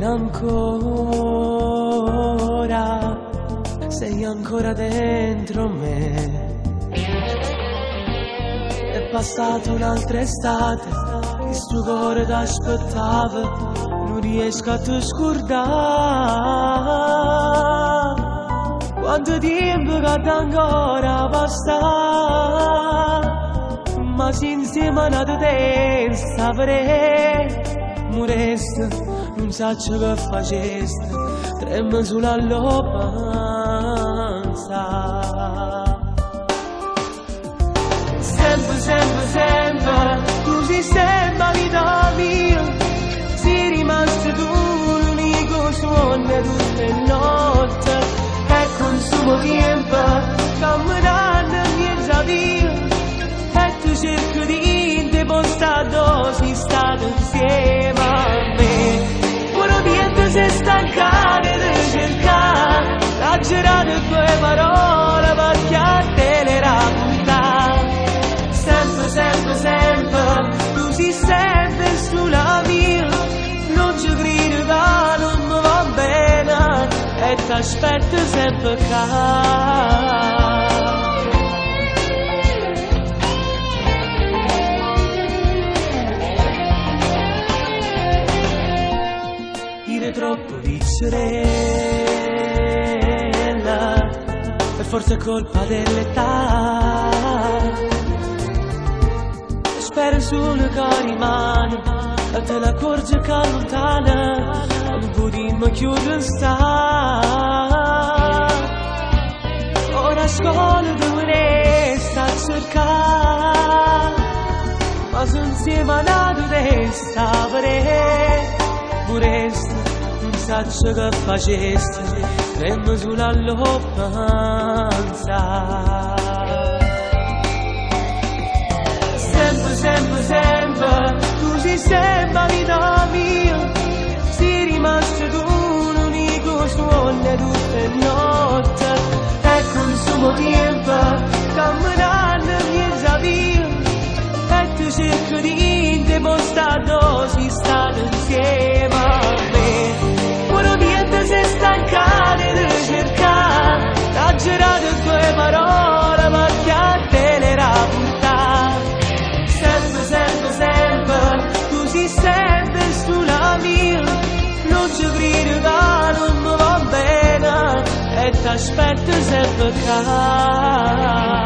ancora, sei ancora dentro me. È passata un'altra estate, il suo cuore t'aspettava, non riesco a te scordare. Quanto tempo che ancora basta, ma se insieme a te saprei, moreste, non so ciò che faceste, trema sulla lopanza. Sempre, sempre, sempre, tu sei sempre vita mia, sei rimasto tu l'unico suono tutte le notti, e consumo tempo, camminando miezza via, e tu cerchi di impostare dove stato insieme a me. Ora niente si stancare di cercare, la girare tue parole perché a te le raccontare. Sempre, sempre, sempre, tu sei sempre sulla mia, non ci credo che non mi va bene, e t'aspetto sempre qua. Ire troppo vicerella, e forse è colpa dell'età. Spero solo che rimane, e te ne accorgi che allontana, non potremmo chiudere sta. Ora a scuola dove resta a cercare, ma se insieme a nato resta pure, pureste, non so ciò che faceste, trema sulla lopanza. Sempre, sempre, sempre, tu sei sempre vita mia, sei rimasto tu l'unico suono tutte le notti, e consumo tempo, camminando miezza via, e tu cerchi di impostare dove sei stato insieme a me. Ora niente si stancare di cercare, da girare tue parole perché a te le raccontare. Sempre, sempre, sempre, tu sei sempre sulla mia, non ci credo che non mi va bene, e t'aspetto sempre qua.